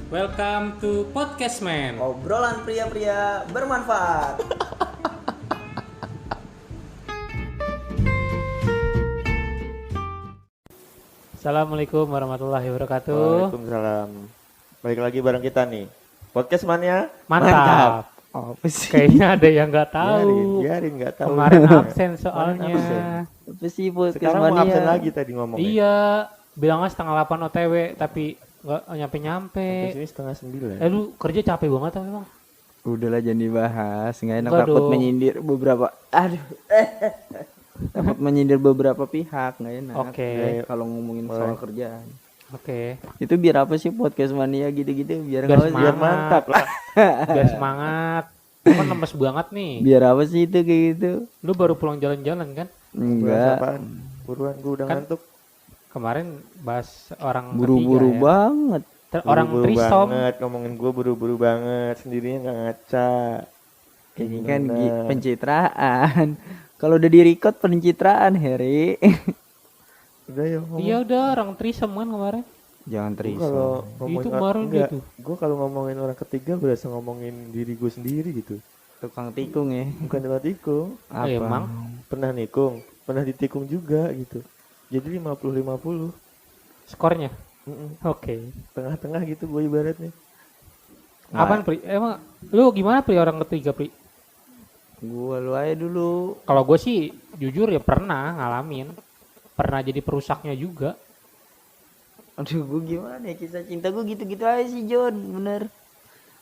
Welcome to Podcast Man. Obrolan pria-pria bermanfaat. Assalamualaikum warahmatullahi wabarakatuh. Waalaikumsalam. Balik lagi bareng kita nih. Podcast Mania. Mantap. Apa sih? Kayaknya ada yang nggak tahu. Biarin nggak tahu. Kemarin absen soalnya. absen. Apa sih podcast Sekarang mau mania? absen lagi tadi ngomongnya. Iya, bilangnya 7:30 OTW tapi nggak nyampe-nyampe. Di sini 8:30. Lu kerja capek banget apa memang? Udahlah jangan dibahas, nggak enak Enggak takut dong. menyindir beberapa. Takut menyindir beberapa pihak, nggak enak. Oke. Kalau ngomongin soal kerjaan. Oke. Itu biar apa sih podcast mania gitu-gitu? Biar Biar apa sih? Biar mantap lah. Biar semangat. Kan lemes banget nih. Biar apa sih itu kayak gitu? Lu baru pulang jalan-jalan kan? Enggak. Apaan? Buruan gue udah Kan ngantuk. Kemarin bahas orang Buru-buru ketiga ya. banget. Orang Buru-buru trisom. banget, ngomongin gue buru-buru banget. Sendirinya nggak ngaca. Ini kan Gimana? pencitraan. Kalau udah di-record pencitraan, Heri. Udah ya ngomong. Iya udah orang trisom kan kemarin. Jangan Gua trisom. kalau ngomongin Itu baru dia tuh. Gue kalau ngomongin orang ketiga berasa ngomongin diri gue sendiri gitu. Tukang tikung ya. Bukan dengan tikung. Apa? Emang? Pernah nikung, pernah ditikung juga gitu. Jadi 50-50. Skornya. Mm-mm. Oke. Tengah-tengah gitu gue ibaratnya. Apaan Pri? Emang lu gimana Pri orang ketiga Pri? Gua lu aja dulu. Kalau gue sih jujur ya pernah ngalamin. Pernah jadi perusaknya juga. Aduh, gua gimana ya kisah cinta gua gitu-gitu aja sih, John. Bener.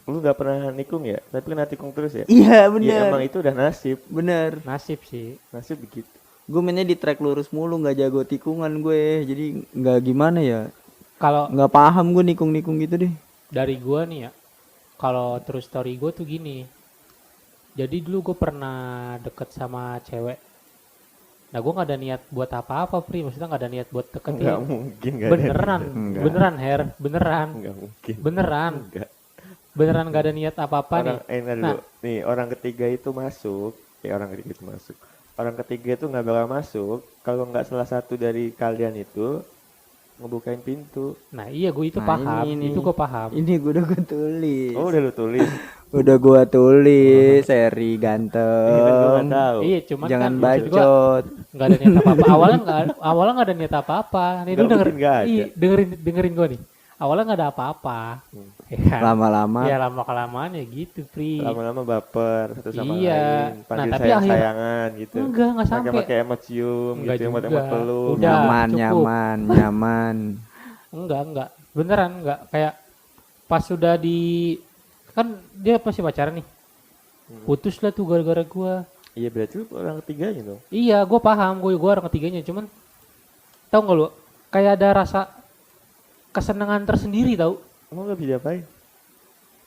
Lu gak pernah nikung ya? Tapi kena tikung terus ya? Iya, Iya bener. emang itu udah nasib. Bener. Nasib sih. Nasib begitu. Gue mainnya di track lurus mulu, nggak jago tikungan gue. Jadi nggak gimana ya? Kalau Nggak paham gue nikung-nikung gitu deh. dari gue nih ya. Kalau terus story gue tuh gini. Jadi dulu gue pernah deket sama cewek. Nah gue gak ada niat buat apa-apa Pri. Maksudnya gak ada niat buat Enggak deketin. mungkin gak Beneran. Enggak. Beneran Her. Beneran. Enggak mungkin. Beneran. Enggak. Beneran gak ada niat apa-apa nih. Nah, Nah. nih orang ketiga itu masuk. Orang ketiga itu masuk. Orang ketiga itu nggak bakal masuk kalau nggak salah satu dari kalian itu ngebukain pintu. Nah iya gue itu Nah, paham. ini. Itu gue paham. Ini gue udah gue tulis. Oh udah lu tulis. Udah gua tulis, seri Ini kan gue ganteng. nggak tahu. Iya cuman Jangan kan maksud gua bacot. nggak ada niat apa-apa. Awalnya nggak ada niat apa-apa. Nih lu Nggak dengerin, mungkin nggak ada. iya, dengerin gue nih. Awalnya nggak ada apa-apa. Ya kan? Lama-lama. Ya lama kelamaan ya gitu Pri. Lama-lama baper satu sama Iya. lain. Panggil Nah, tapi sayang-sayangan gitu. Nggak sampai. Pakai emot cium Enggak gitu, juga. emot peluk. Udah. Nyaman, cukup. nyaman, nyaman. Enggak. Beneran enggak. Kayak pas sudah di kan dia pasti pacaran nih. Putus lah tuh gara-gara gue. Iya berarti lu orang ketiganya dong. Iya, gue paham, gue orang ketiganya, cuman tahu nggak lu, kayak ada rasa kesenangan tersendiri tahu? Emang nggak bisa diapain?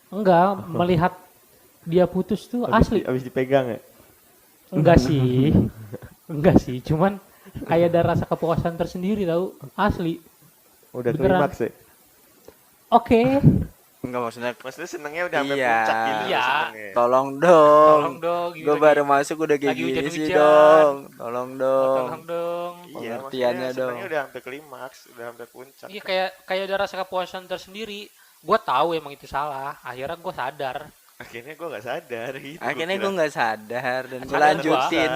Enggak, melihat dia putus tuh asli. Abis dipegang ya? Enggak sih, enggak sih, cuman kayak ada rasa kepuasan tersendiri tahu, asli. Udah Beneran. klimaks ya? Oke, Enggak maksudnya. Maksudnya senengnya udah sampai Iya. puncak gitu. Iya. senengnya. Tolong dong. tolong dong. Gue baru masuk udah kayak lagi gini sih hujan-hujan. dong. Tolong dong. Tolong dong. Iya, Pengertiannya maksudnya dong. senengnya udah sampai klimaks, udah sampai puncak. Iya kayak ada rasa kepuasan tersendiri. Gue tahu emang itu salah. Akhirnya gue sadar. Akhirnya gue nggak sadar gitu. Akhirnya gue nggak sadar dan gue Sadar lanjutin.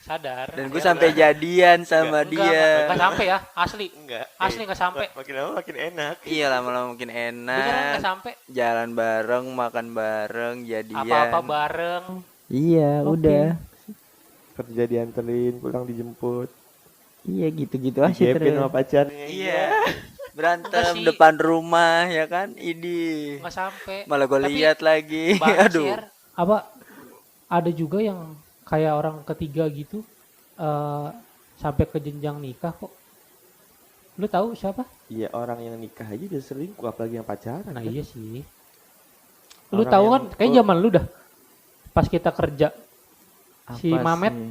Sadar. Dan gue sampai jadian sama Enggak dia. sampai ya, asli. Enggak. Asli nggak sampai. Makin lama makin enak. Iya lama-lama makin Beneran nggak enak. sampai. Jalan bareng, makan bareng, jadian. Apa-apa bareng. Iya, Oke. udah. Kerja dianterin, pulang dijemput. Iya gitu-gitu aja Digepin terus. sama pacarnya. Iya. Enggak Berantem sih. depan rumah ya kan? Idi. Nggak sampai. Malah gue Tapi lihat lagi. banyak sih, Aduh. Her. Apa ada juga yang kayak orang ketiga gitu sampai ke jenjang nikah kok. Lu tahu siapa? Iya orang yang nikah aja udah selingkuh, apalagi yang pacaran. Nah kan? iya sih. Lu Orang tahu yang- kan kayak zaman lu dah pas kita kerja si Apa Mamet. sih?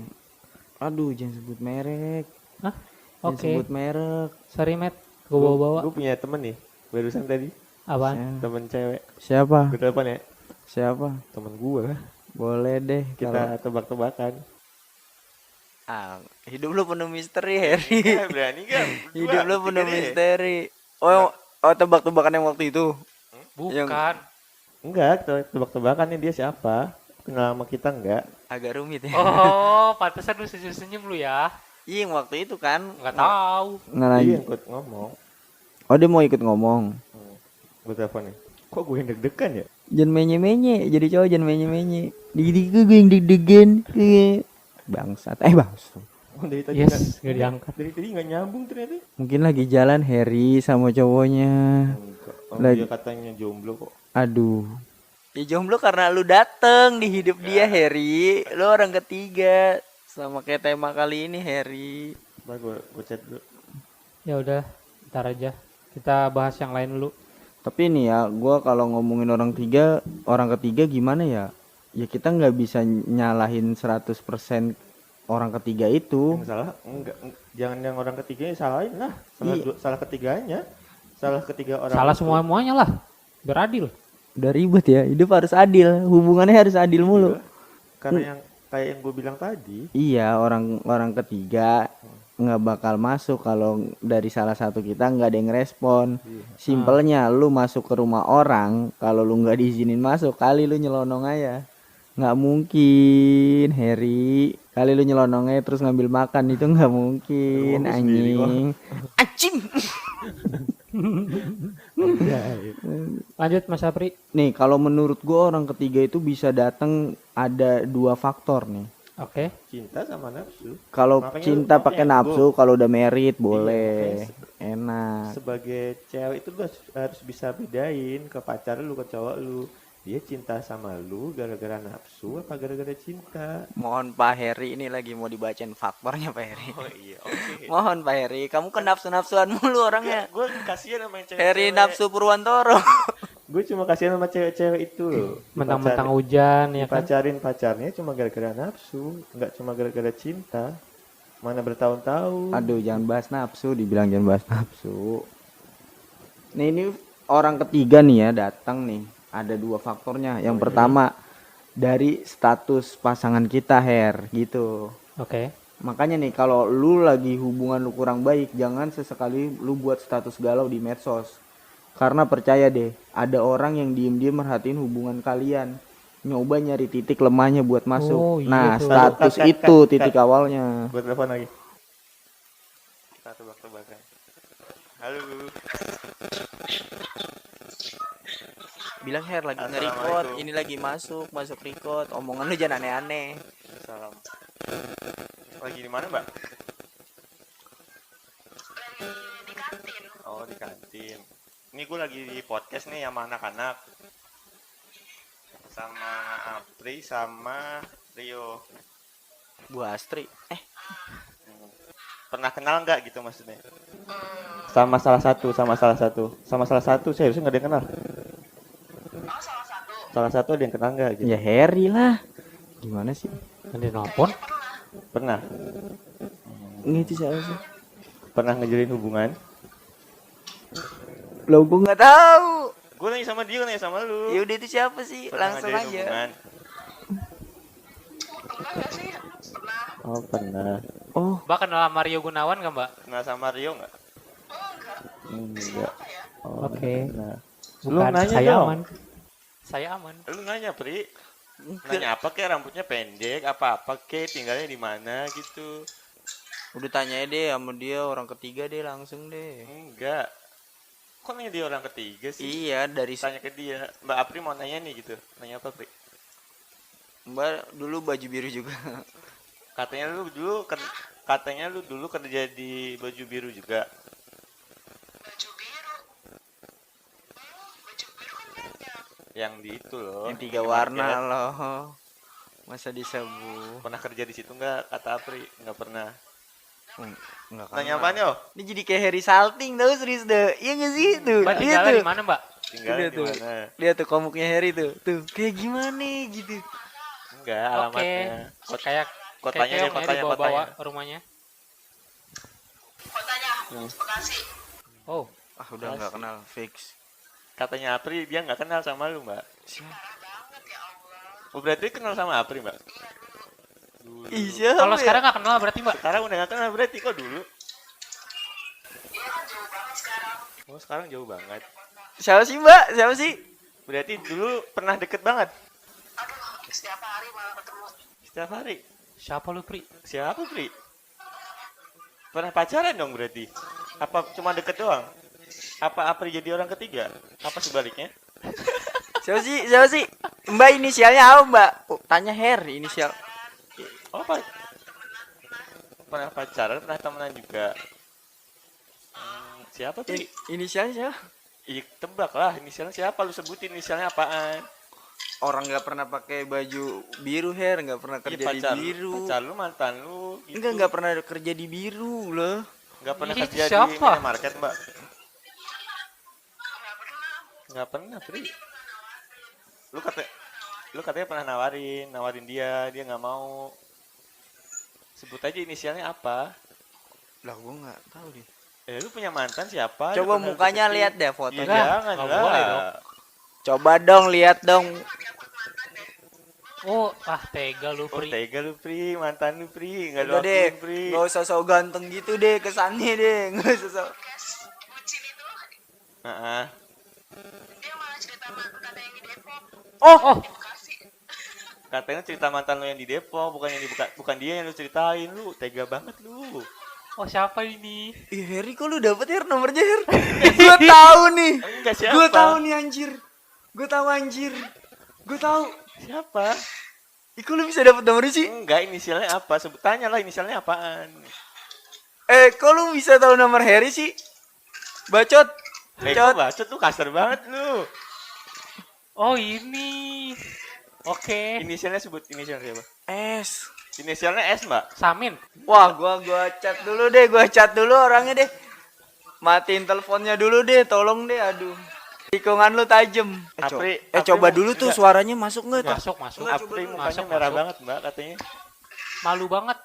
Aduh, jangan sebut merek. Hah? Jangan Oke. sebut merek. Sorry Matt, gue bawa-bawa. Gue punya temen nih, barusan tadi. Apaan? Temen cewek. Siapa? Gue telepon ya, Siapa? temen gue. Boleh deh. Kita tebak-tebakan. Hidup lu penuh misteri, Harry. Berani gak? Hidup lu penuh misteri. Oh, tebak-tebakan yang waktu itu. Bukan. Enggak, tebak-tebakan nih dia siapa? Kenal sama kita enggak? Agak rumit ya. Oh, pantesan lu senyum-senyum lu ya. Iya, yang waktu itu kan. Nggak tahu. Dia yang ikut ngomong. Oh, dia mau ikut ngomong. Gue telepon nih. Kok gue yang deg-degan ya? Jangan menye-menye, jadi cowok jangan menye-menye. Dikit-dikit gue yang deg-degan. Bangsat. Bangsat. Oh, dari tadi Yes, nggak diangkat. Dari tadi nggak nyambung ternyata. Mungkin lagi jalan Harry sama cowoknya. Enggak. Lagi- Dia katanya jomblo kok. Aduh. Ya jomblo karena lu dateng di hidup dia, Harry. Lu orang ketiga. Sama kayak tema kali ini, Harry. Bah, gue chat dulu. Ya udah, ntar aja. Kita bahas yang lain dulu. Tapi ini ya, gua kalau ngomongin orang ketiga gimana ya? Ya kita nggak bisa nyalahin 100% orang ketiga itu. Yang salah enggak, jangan yang orang ketiganya salahin lah. Salah Iya. salah ketiganya. Salah ketiga orang. Salah itu. semua-muanya lah. Biar adil. Udah ribet ya, hidup harus adil. Hubungannya harus adil mulu. Iya. Karena yang kayak yang gue bilang tadi. Iya, orang ketiga nggak bakal masuk kalau dari salah satu kita nggak ada yang respon. Simpelnya lu masuk ke rumah orang, kalau lu nggak diizinin masuk, kali lu nyelonong aja. Nggak mungkin, Harry. Kali lu nyelonong aja terus ngambil makan, itu nggak mungkin, Rumah gua sendiri kok. anjing. Anjing. Lanjut Mas Apri. Nih, kalau menurut gua orang ketiga itu bisa datang ada 2 faktor nih. Oke. Cinta sama nafsu. Kalau Makanya cinta makanya pakai nafsu, kalau udah merit boleh. makanya Enak. Sebagai cewek itu lu harus bisa bedain ke pacar lu, ke cowok lu. Dia cinta sama lu gara-gara nafsu apa gara-gara cinta? Mohon Pak Heri, ini lagi mau dibacain faktornya Pak Heri. Oh iya, oke. Mohon Pak Heri, kamu kan nafsu-nafsuan mulu orangnya. Gue kasihan sama yang cewek. Heri nafsu Purwantoro. Gue cuma kasihan sama cewek-cewek itu loh. Mentang-mentang hujan ya kan. Dipacarin pacarnya cuma gara-gara nafsu, nggak cuma gara-gara cinta. Mana bertahun-tahun. Aduh, jangan bahas nafsu, dibilang jangan bahas nafsu. Nih ini orang ketiga nih ya datang nih. Ada 2 faktornya. Yang pertama dari status pasangan kita, Her, gitu. Oke. Makanya nih kalau lu lagi hubungan lu kurang baik, jangan sesekali lu buat status galau di medsos. Karena percaya deh, ada orang yang diem-diem merhatiin hubungan kalian. Nyoba nyari titik lemahnya buat masuk. Oh, iya Nah, tuh. status Cut, itu cut, titik cut. awalnya. Gue telepon lagi. Kita tebak-tebakan. Halo. Bilang Her lagi Assalamualaikum. nge-record, ini lagi masuk record. Omongan lu jangan aneh-aneh. Salam. Lagi di mana, Mbak? Di kantin. Oh, di kantin. Ini gue lagi di podcast nih sama anak-anak. Sama Apri sama Rio. Bu Astri. Pernah kenal nggak gitu maksudnya? Sama salah satu. Sama salah satu saya harusnya nggak ada yang kenal. Oh, salah satu. Salah satu ada yang kenal nggak gitu? Ya Harry lah. Gimana sih? Nanti nelpon. Pernah. Gitu siapa sih? Pernah ngejalin hubungan? Lo gue nggak tahu. Gue nanya sama dia, nanya sama lu. Ya udah itu siapa sih? Pernah Langsung ngejalin aja. hubungan? Pernah nggak sih? Pernah. Oh, pernah. Oh, Mbak kenal sama Rio Gunawan gak Mbak? Kenal sama Rio nggak? Oh, enggak. Enggak. Apa ya? Oh, Oke. Nah. Lu Bukan, nanya saya dong. aman. Saya aman. Lu nanya, Pri. Nanya apa kek, rambutnya pendek, apa-apa kek, tinggalnya di mana gitu. udah tanya deh sama dia orang ketiga deh langsung deh. Enggak. Kok nanya dia orang ketiga sih? Iya dari Tanya ke dia. Mbak Apri mau nanya nih gitu. Nanya apa, Pri? Mbak dulu baju biru juga. Katanya lu dulu kerja di baju biru juga. Baju biru. Baju biru kan banyak. Yang di itu loh. Yang 3 di warna market. loh. Masa disebut? Pernah kerja di situ enggak? Kata Apri, enggak pernah. Enggak Nanya apaan yo? Ini jadi kayak Harry Salting tau serius deh. Iya gak sih tuh? Mbak Dia tinggalnya tuh. di mana Mbak? Tinggalnya Udah di tuh. mana? Lihat tuh komuknya Harry tuh. Tuh kayak gimana gitu. Enggak, Oke. alamatnya. Kayak Kotanya deh, keongnya kotanya, dibawa-bawa kotanya. rumahnya. Kotanya Bekasi. Oh, Ah udah nggak kenal fix. Katanya Apri dia nggak kenal sama lu, Mbak. Parah banget ya Allah. Oh, berarti kenal sama Apri, Mbak? Iya. kalau sekarang nggak kenal berarti Mbak? Sekarang udah nggak kenal berarti kok dulu? Iya kan jauh banget sekarang. Oh, sekarang jauh banget. Siapa sih Mbak? Siapa sih? Berarti dulu pernah deket banget Aduh, setiap hari malah ketemu. setiap hari. Siapa lu, Pri? Siapa, Pri? Pernah pacaran dong berarti? Apa cuma deket doang? Apa Apri jadi orang ketiga? Apa sebaliknya? Siapa sih? Siapa sih? Mbak inisialnya apa Mbak? Oh, tanya Her inisial. Oh, pernah pacaran, pernah temenan juga. Siapa tuh? Inisialnya siapa? Iya, tebak lah inisialnya siapa, lu sebutin inisialnya apaan. Orang nggak pernah pakai baju biru Her, nggak pernah Iya, kerja di biru. pacar lu, mantan lu gitu. Nggak pernah kerja di biru loh. Nggak pernah Ih, kerja di siapa? minimarket, Mbak. Nggak pernah, Pri. Lu katanya pernah nawarin dia nggak mau. Sebut aja inisialnya apa. Lah gua nggak tahu deh. Lu punya mantan siapa? Coba Lu pernah mukanya deketin? lihat deh Ya, fotonya. jangan nggak lah. boleh dong. Coba dong lihat dong. Oh, tega lu, Oh, Pri. tega lu, Pri. Mantan lu, Pri. Nggak lu Udah deh, akuin, Pri. nggak usah so ganteng gitu deh kesannya deh, nggak usah so. Bucin itu, Heeh. dia malah cerita mantan yang di Depok. Oh, Di Bekasi. Katanya cerita mantan lu yang di Depok, bukan dia yang lu ceritain. Lu tega banget lu. oh siapa ini? Ih Heri kok lu dapet Her nomornya Her? Gue tahu nih, Enggak, siapa? gue tahu nih anjir, gue tahu anjir, gue tahu. Siapa? Ih kok lu bisa dapet nomornya sih? Enggak, inisialnya apa? Sebut tanya lah inisialnya apaan. Kok lu bisa tahu nomor Heri sih? Bacot, Kok bacot. bacot lu, kasar banget lu. Oh, ini. Oke. Inisialnya sebut inisialnya siapa? S. Inisialnya S, Mbak. Samin. Wah, gua chat dulu deh, gua chat dulu orangnya deh. Matiin teleponnya dulu deh, tolong deh, aduh. Tikungan lu tajem. Apri Coba mau- dulu tuh enggak. suaranya masuk nggak tuh? Masuk, masuk. Apri mukanya Masuk, merah masuk. banget, Mbak, katanya. Malu banget.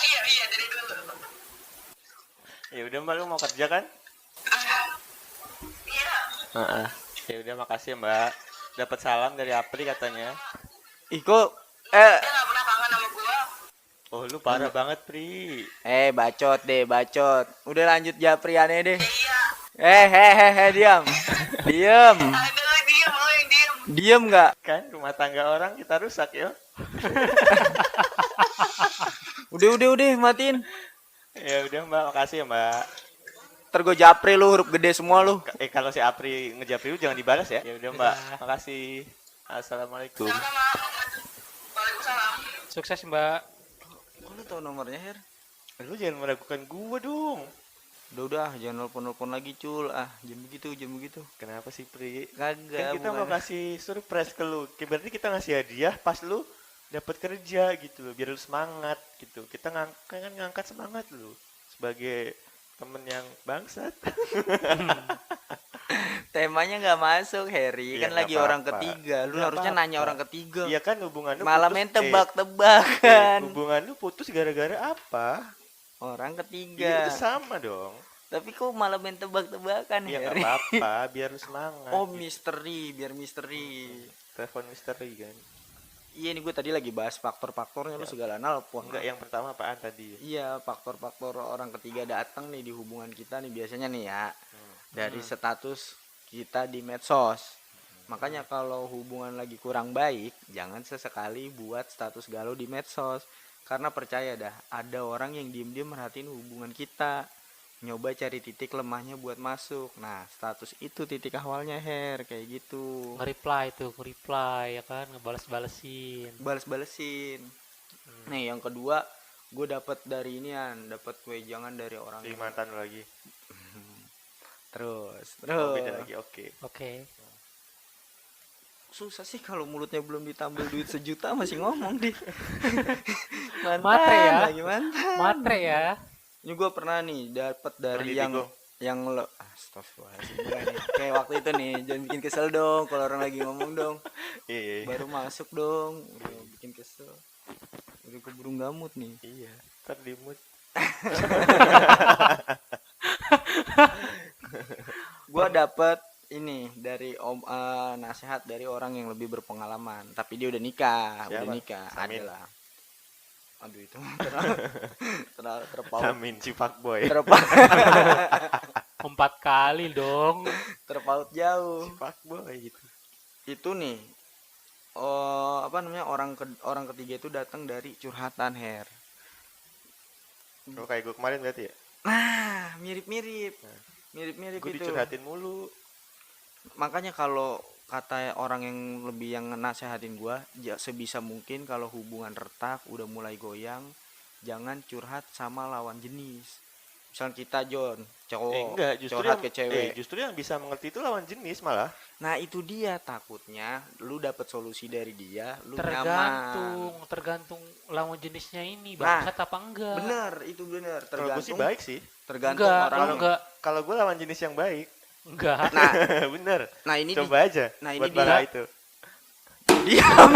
Iya, dari dulu. Ya udah, Mbak, lu mau kerja kan? Iya, Heeh. Ya udah, makasih ya, Mbak. Dapat salam dari Apri katanya. Ih kok dia nggak pernah kangen sama gua. Oh, lu parah banget, Pri. bacot deh, bacot. Udah lanjut Japriane deh. Iya, Diam. Diam. ada lagi diem, lo yang diem. Diam nggak? Kan rumah tangga orang kita rusak ya. Udah, matiin. Ya udah, Mbak, makasih ya, Mbak. Ntar gue japri lu huruf gede semua lu. Kalau si Apri ngejapri lu jangan dibalas ya. Ya udah, Mbak. Udah. Makasih. Assalamualaikum. Sama-sama. Waalaikumsalam. Sukses, Mbak. Kok lu tau nomornya Her? Lu jangan meragukan gua dong. Udah, jangan nelpon lagi cul. Jangan begitu. Kenapa sih, Pri? Kagak. Kan kita mau bukan. kasih surprise ke lu. Berarti kita ngasih hadiah pas lu dapat kerja gitu loh, biar lu semangat gitu. Kita ngangkat semangat lu sebagai temen yang bangsat. Temanya nggak masuk Harry, Iya, kan nggak lagi orang apa-apa. ketiga. Lu Nggak harusnya apa-apa. nanya orang ketiga. Iya kan, hubungan lu Malah putus- main tebak-tebakan. hubungan lu putus gara-gara apa? Orang Iya, ketiga. itu sama dong. Tapi kok malah main tebak-tebakan Ya nggak Harry? apa-apa, biar lu semangat. Oh gitu. misteri, biar misteri. Telepon misteri kan. Iya nih gue tadi lagi bahas faktor-faktornya lu segala nelpon. Enggak, yang pertama apaan tadi? Iya, faktor-faktor orang ketiga datang nih di hubungan kita nih biasanya nih ya. Dari status kita di medsos. Makanya kalau hubungan lagi kurang baik, jangan sesekali buat status galau di medsos. Karena percaya dah, ada orang yang diem-diem merhatiin hubungan kita. Nyoba cari titik lemahnya buat masuk. Nah, status itu titik awalnya Her, kayak gitu. Nge-reply ya kan, ngebales-balesin. Bales-balesin. Nih, yang kedua, gue dapat dari inian, dapat wejangan dari orang Si yang- mantan lu lagi. terus. Oh, beda lagi. Oke. Oke. Susah sih kalau mulutnya belum ditambal duit 1 juta masih ngomong deh. Mantan Matre ya. lagi mantan. Matre ya. Ini gue pernah nih dapat dari Di Tigo. yang lo astagfirullahaladzim bukan nih. Kayak waktu itu nih, jangan bikin kesel dong kalau orang lagi ngomong dong. Iya. Baru masuk dong, udah bikin kesel. Udah keburu gamut nih. Iya. Ntar di mood. Gue dapat ini dari nasihat dari orang yang lebih berpengalaman, tapi dia udah nikah, Siapa? udah nikah, Samin. adalah Aduh itu terpaut Amin si fuckboy. terpaut 4 kali dong. terpaut jauh. Si fuckboy gitu. Itu nih apa namanya orang ketiga itu datang dari curhatan Her. Oh, kayak gue kemarin berarti ya. Nah, mirip-mirip Gue itu. dicurhatin mulu. Makanya kalau kata orang yang lebih yang nasehatin gua, sebisa mungkin kalau hubungan retak udah mulai goyang, jangan curhat sama lawan jenis. Misal kita John, cowok Enggak, justru curhat yang ke cewek. justru yang bisa mengerti itu lawan jenis malah. Nah, itu dia takutnya lu dapet solusi dari dia, lu Tergantung lawan jenisnya ini Nah, bangsat apa enggak. Bener, itu bener. Kalau gue sih baik sih. Tergantung Enggak, orang. kalau enggak. Kalau gue lawan jenis yang baik. Enggak. Nah, Bener. nah ini Coba aja nah, buat ini bara dia. itu. diam.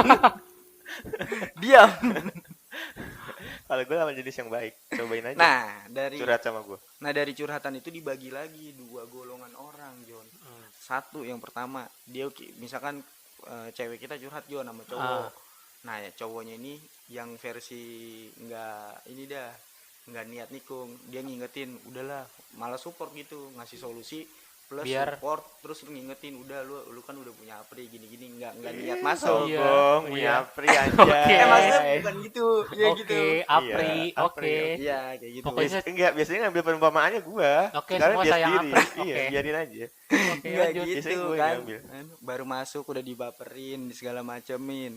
Diam. Kalau gue lawan jenis yang baik, cobain aja. Nah, Curhat sama gue. dari curhatan itu dibagi lagi 2 golongan orang, John. Satu yang pertama, misalkan cewek kita curhat John sama cowok. Nah, ya cowoknya ini yang versi nggak niat nikung, dia ngingetin, udahlah, malah support gitu, ngasih solusi plus Biar- support, terus lu ngingetin, udah lu kan udah punya apri gini-gini, nggak niat masuk. Iya. Sogong, Iya. punya apri aja. Oke. Maksudnya bukan gitu, ya Oke, gitu. Apri, Iya, oke. Apri, Iya, kayak gitu. Pokoknya Enggak, biasanya ngambil perumpamaannya gua. Oke, Sekarang semua dia sayang sendiri. Apri. Iya, Oke. biarin aja. Oke, Nggak lanjut. gitu Biasanya gue kan, ngambil. baru masuk udah dibaperin segala macemin.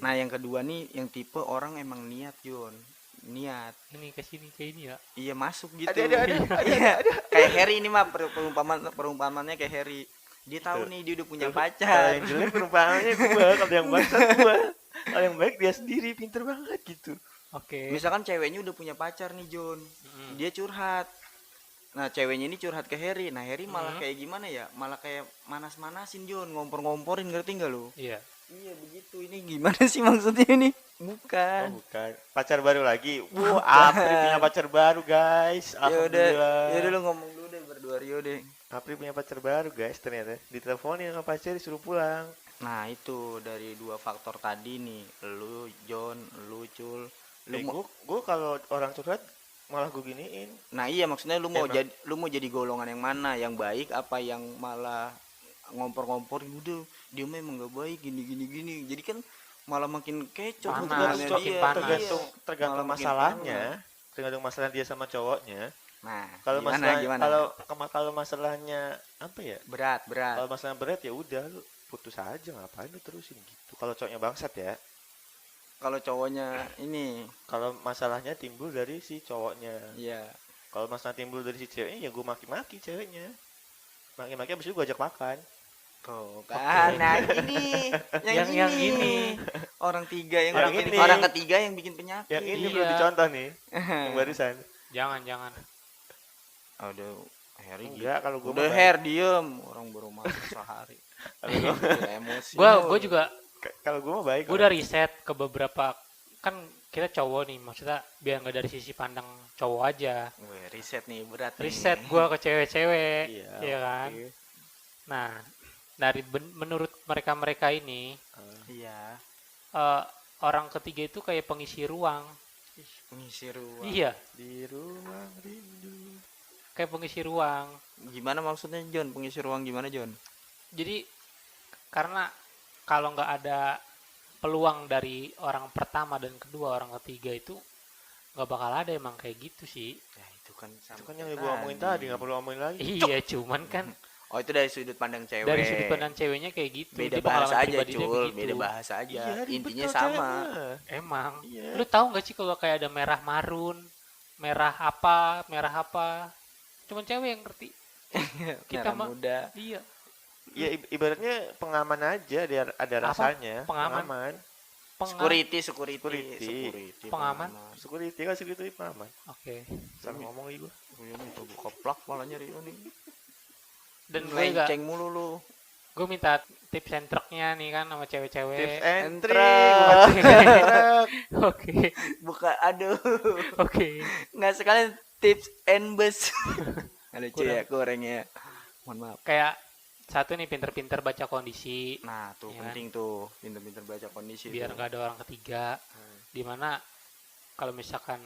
Nah, yang kedua nih yang tipe orang emang niat Jon, niat, Ini ke sini ke ini ya. iya masuk gitu. Ada. Iya, kayak Harry ini mah perumpamannya kayak Harry, dia tahu Tuh. nih dia udah punya Kalau pacar. yang jelek perumpamaannya gua, kalau yang bangsat gua. Kalau yang baik dia sendiri, pinter banget gitu. Oke. Misalkan ceweknya udah punya pacar nih Jon, dia curhat. Nah, ceweknya ini curhat ke Harry. Nah, Harry malah kayak gimana ya? Malah kayak manas-manasin Jon, ngompor-ngomporin, ngerti nggak lu? Iya. Iya begitu. Ini gimana sih maksudnya ini? Bukan. Oh, bukan. Pacar baru lagi. Apri punya pacar baru, guys. Ya udah Alhamdulillah. lu ngomong dulu deh berdua Rio deh. Apri punya pacar baru, guys, ternyata. Diteleponin sama pacar disuruh pulang. Nah, itu dari 2 faktor tadi nih. Lu John, lu Cul. Gue kalau orang curhat malah gue giniin. Nah, iya maksudnya lu mau Emang. mau jadi golongan yang mana? Yang baik apa yang malah ngompor-ngomporin, udah dia memang gak baik gini. Jadi kan malah makin kecoh Panas, hubungannya makin dia. panas. Iya. Tergantung Malah makin masalahnya. panas. Tergantung masalah dia sama cowoknya. Nah, Kalau gimana? kalau masalahnya apa ya? Berat. Kalau masalah berat ya udah lu putus aja, ngapain lu terusin gitu. Kalau cowoknya bangsat ya. Kalau cowoknya ini, Kalau masalahnya timbul dari si cowoknya. ya Kalau masalah timbul dari si ceweknya ya gue maki-maki ceweknya. Maki-maki abis itu gue ajak makan. tuh kan. Nah, ini Yang ini. orang tiga yang Orang bikin, ini. orang ketiga yang bikin penyakit. Yang ini Iya. perlu dicontoh nih, yang barusan. Jangan. Aduh, Harry gitu. Enggak, kalau gue Udah Her diem, orang baru masuk sehari. Emosi. Gue juga kalau gue mah baik. gue udah riset ke beberapa, kan kita cowok nih, maksudnya biar nggak dari sisi pandang cowok aja. Wih, riset nih berat nih. Riset gue ke cewek-cewek, Iya, iya kan. oke. Nah, dari menurut mereka ini Iya, orang ketiga itu kayak pengisi ruang. pengisi ruang. Iya, Di ruang rindu. kayak pengisi ruang. Gimana maksudnya John? Pengisi ruang gimana John? Jadi karena kalau nggak ada peluang dari orang pertama dan kedua, orang ketiga itu nggak bakal ada, emang kayak gitu sih. Ya itu kan sama. Itu kan yang gue omongin tadi, nggak perlu omongin lagi. Iya, cuman kan Oh, itu dari sudut pandang cewek. dari sudut pandang ceweknya kayak gitu. beda Dia bahasa pengalaman aja, pribadinya Cul. begitu. Beda bahasa aja. Iya, ribet Intinya kalau sama. cewek mah. Emang. Iya. Lu tahu nggak sih kalau kayak ada merah marun, merah apa? Cuman cewek yang ngerti. Kita Merah mah muda. iya. Ya ibaratnya pengaman aja, dia ada Apa? rasanya. Pengaman? Security. Pengaman. Security kan security pengaman. Oke. Salah ngomong lagi gue. Ini tuh buka plak malah nyari ini. Dan gue juga Lenceng mulu lu. gue minta tips and triknya nih kan sama cewek-cewek. Tips and and trick. trick. bukan tips and trick. Oke. Buka, aduh. Oke. Nggak sekalian tips and bus. Ada Kurang. ya gorengnya. Mohon maaf. Kayak satu nih, pinter-pinter baca kondisi Nah, tuh Iya. penting tuh, pinter-pinter baca kondisi biar tuh. nggak ada orang ketiga. Dimana kalau misalkan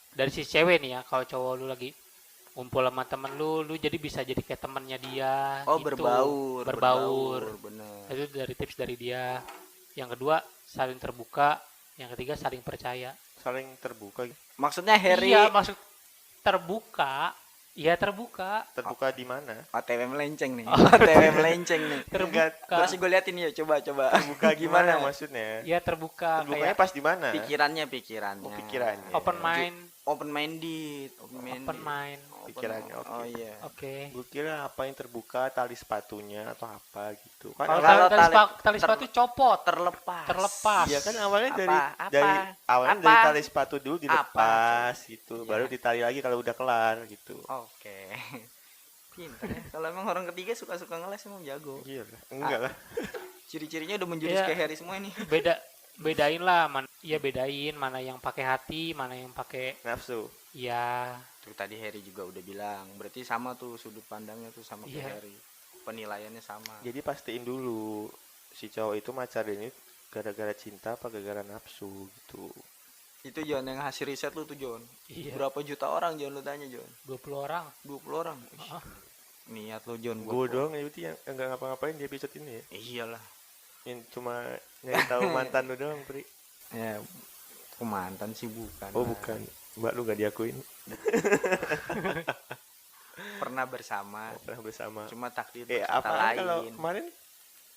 dari si cewek nih ya, kalau cowok lu lagi ngumpul sama temen lu jadi bisa jadi kayak temennya dia Oh, gitu. berbaur. Berbaur. Bener. Itu dari tips dari dia. Yang kedua, saling terbuka. Yang ketiga, saling percaya. Saling terbuka. Maksudnya Harry Iya, maksud terbuka. Iya, terbuka. Terbuka di mana? OTW melenceng nih. OTW melenceng nih. Terbuka. Masih gue liatin ya, coba. Terbuka gimana maksudnya? Iya, terbuka. Terbukanya Kayak pas di mana? Pikirannya. Oh, pikirannya. open mind. Open minded. Open mind. Pikirannya, oke. Oh iya. Oke. Gue kira apa yang terbuka, tali sepatunya atau apa gitu. Kan Kalau Kalau tali sepatu copot. terlepas. Terlepas. iya kan awalnya Apa? dari Apa? tali sepatu dulu dilepas gitu, baru ditali lagi kalau udah kelar gitu. Oke. Pintar ya. Kalau emang orang ketiga suka-suka ngeles emang jago. Iya lah, enggak lah. Ciri-cirinya udah menjurus Iya. kayak Harry semua ini. Bedain lah, bedain mana yang pakai hati, mana yang pakai Nafsu. ya. Tuh tadi Harry juga udah bilang, berarti sama tuh sudut pandangnya tuh sama kayak Iya. Harry. Penilaiannya sama. Jadi pastiin dulu si cowok itu macarin ini gara-gara cinta apa gara-gara nafsu gitu. Itu John yang hasil riset lu tuh John. Iya. Berapa juta orang John lu tanya John? 20 orang. 20 orang. Ih, Ah. niat lu John Gue doang ya itu yang enggak ngapa-ngapain di episode ini ya. Iyalah. Yang cuma nyari tahu mantan lu doang, Pri. Ya, mantan sih bukan. Oh, bukan. Mbak lu gak diakuin. Pernah bersama. Pernah bersama. Cuma takdir Apa berkata kalau lain. kemarin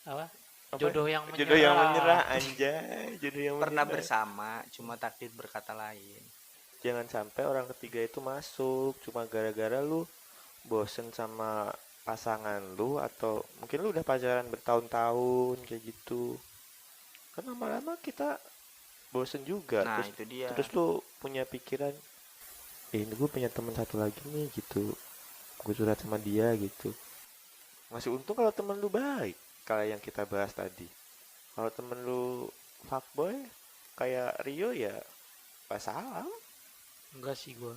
Apa? apa? Jodoh yang menyerah. Jodoh yang menyerah, anjay. Jodoh yang Pernah menyerah. bersama, cuma takdir berkata lain. Jangan sampai orang ketiga itu masuk cuma gara-gara lu bosen sama pasangan lu, atau mungkin lu udah pacaran bertahun-tahun kayak gitu. Kan lama-lama kita bosen juga. Nah, terus itu dia. terus lu punya pikiran, ini gue punya teman satu lagi nih gitu, gue curhat sama dia gitu. Masih untung kalau temen lu baik kayak yang kita bahas tadi. Kalau temen lu fuckboy kayak Rio ya wassalam Enggak sih gua.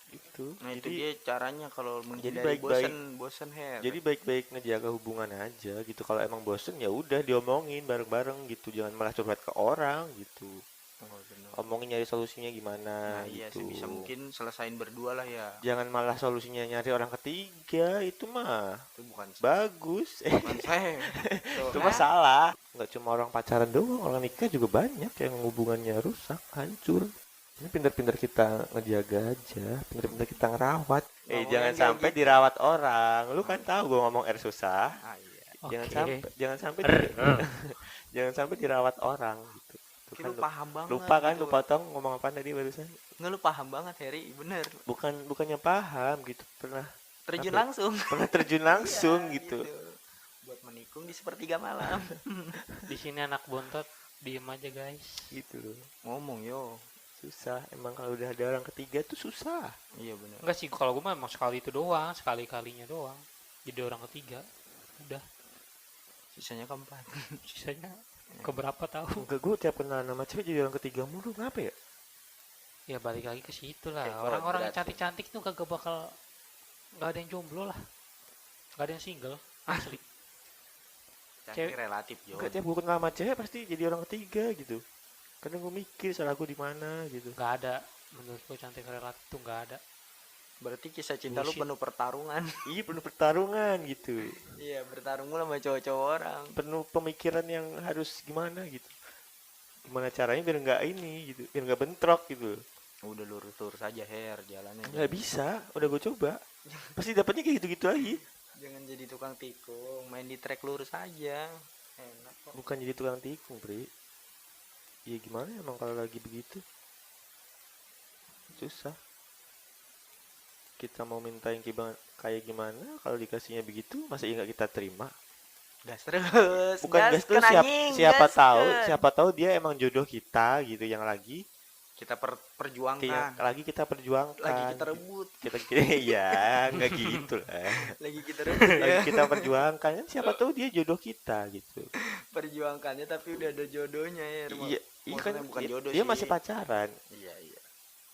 gitu. Nah, itu Jadi dia caranya kalau menghindari baik-baik. bosen Her. Jadi baik-baik ngejaga hubungan aja gitu. Kalau emang bosen ya udah diomongin bareng-bareng gitu. Jangan malah curhat ke orang gitu. Oh, bener. Omongin nyari solusinya gimana Nah, iya gitu. sebisa mungkin selesain berdua lah ya. Jangan malah solusinya nyari orang ketiga, itu mah Itu bukan bagus. bukan saya. Itu mah salah. Nggak cuma orang pacaran doang, orang nikah juga banyak yang hubungannya rusak, hancur. Ini pintar-pintar kita ngejaga aja, pintar-pintar kita ngerawat. Ngomongnya Jangan kayak sampai gitu. dirawat orang. Lu kan tahu gue ngomong air susah. Ah, iya. Jangan sampai jangan sampai dirawat orang gitu. Itu Lu kan paham banget. lupa kan, gitu. lu potong ngomong apa tadi barusan? Nggak, lu paham banget Harry, bener. Bukannya paham gitu, Terjun Apa? langsung. pernah terjun langsung Iya, gitu. Buat menikung di sepertiga malam. Di sini anak bontot diem aja guys. Gitu loh. Ngomong yo. Susah, emang kalau udah ada orang ketiga tuh susah. Iya bener. Enggak sih, kalau gue mah emang sekali itu doang, sekali-kalinya doang. Jadi orang ketiga. Udah, Sisanya keempat. sisanya keberapa tahu. Enggak, gue tiap kenal nama cewek jadi orang ketiga mulu, kenapa ya? Ya balik lagi ke situ lah. kalau Orang-orang yang berat- cantik-cantik tuh kagak bakal, nggak ada yang jomblo lah. Nggak ada yang single. Asli. Cantik Cewek- relatif yo. Enggak, tiap gue kenal sama cewek pasti jadi orang ketiga gitu. Kadang gue mikir salah gue di mana gitu. Nggak ada. Menurut gue cantik relatif tuh nggak ada. Berarti kisah cinta lu Bullshit. penuh pertarungan. Iya, penuh pertarungan gitu. Iya, bertarung lu sama cowok-cowok orang. Penuh pemikiran yang harus gimana gitu. Gimana caranya biar nggak ini gitu, biar nggak bentrok gitu. Udah lurus-lurus aja Her jalannya. Nggak bisa, udah gue coba. Pasti dapetnya kayak gitu-gitu lagi. Jangan jadi tukang tikung, main di trek lurus aja. Enak kok. Bukan jadi tukang tikung, Pri. Ya gimana emang kalau lagi begitu? Susah. Kita mau minta yang kayak gimana, kalau dikasihnya begitu, masa iya nggak kita terima? Gas terus. Bukan gas terus, siapa tahu dia emang jodoh kita gitu, yang lagi kita perjuangkan. kita perjuangkan. Lagi kita rebut. Kita ya nggak gitu lah. Lagi kita rebut Lagi ya. kita perjuangkan, kan siapa tahu dia jodoh kita gitu. Perjuangkannya tapi udah ada jodohnya ya. Iya, iya kan Maksudnya bukan jodoh dia sih. masih pacaran. Iya.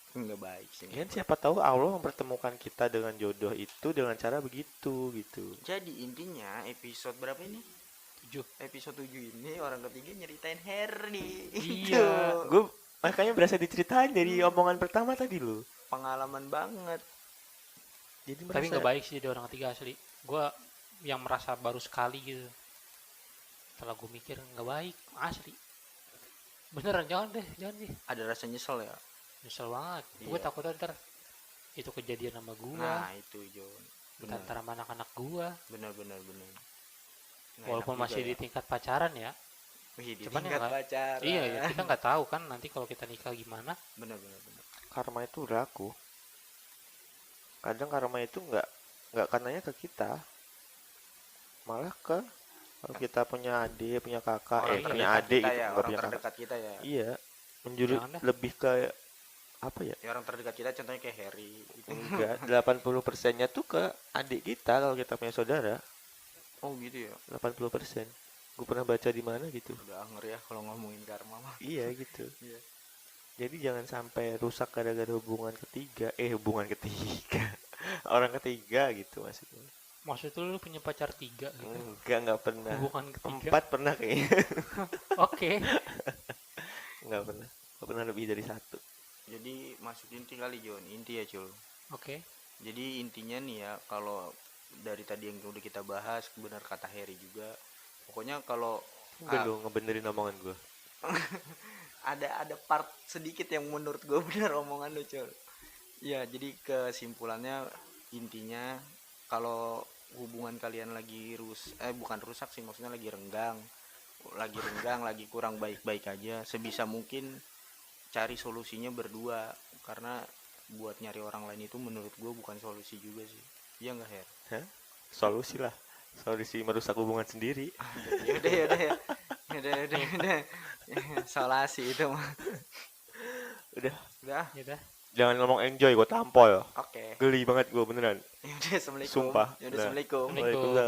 Enggak baik sih. Kan siapa tahu Allah mempertemukan kita dengan jodoh itu dengan cara begitu gitu. Jadi intinya episode berapa ini? 7. Episode 7 ini orang ketiga nyeritain Harry. Iya. Gue Makanya berasa diceritain dari omongan pertama tadi lu. Pengalaman banget. Jadi Tapi nggak baik sih jadi orang ketiga asli. Gue yang merasa baru sekali gitu. Setelah gue mikir nggak baik asli. Beneran jangan deh. Ada rasa nyesel ya. Nyesel banget. Iya. Gue takut ntar itu kejadian sama gue. Nah itu Jon. Benar. Antara sama anak-anak gue. Benar. Nggak Walaupun enak masih juga di tingkat pacaran ya. Wih, di Cuman ya tingkat nggak- pacaran. Iya ya kita nggak tahu kan nanti kalau kita nikah gimana. Benar. Karma itu berlaku. Kadang karma itu nggak karenanya ke kita, malah ke kalau kita punya adik, punya kakak, Orang punya terdekat adik kita gitu, ya, nggak orang punya kakak. terdekat kita ya. Iya, menjurus Jangan dah. lebih ke apa ya? Ya orang terdekat kita contohnya kayak Harry gitu. Enggak, 80%-nya tuh ke adik kita kalau kita punya saudara. Oh gitu ya. 80%. Gue pernah baca di mana gitu. Udah ngeri ya kalau ngomongin karma mah. Iya gitu. Iya. Jadi jangan sampai rusak gara-gara hubungan ketiga. Hubungan ketiga. Orang ketiga gitu maksudnya. Maksud lu punya pacar 3 gitu. Enggak pernah. Hubungan ketiga. 4 pernah kayaknya. Oke. Enggak pernah. Enggak pernah lebih dari 1. Jadi masuk inti kali Jon, inti ya Cul. Oke. Jadi intinya nih ya, kalau dari tadi yang udah kita bahas, benar kata Harry juga. Pokoknya kalau Enggak lu ngebenerin omongan gue. ada part sedikit yang menurut gue benar omongan lu Cul. Ya jadi kesimpulannya intinya kalau hubungan kalian lagi bukan rusak sih, maksudnya lagi renggang, lagi kurang baik-baik aja, sebisa mungkin cari solusinya berdua, karena buat nyari orang lain itu menurut gue bukan solusi juga sih. Iya nggak Her? Hah? Solusi lah. Solusi merusak hubungan sendiri. Yaudah ya. Udah. Solusi itu mah. Udah. Udah. Ya udah. Jangan ngomong enjoy, gue tampol. Oke. Geli banget gue beneran. Yaudah, assalamualaikum. Sumpah. Yaudah, Nah. assalamualaikum. Waalaikumsalam.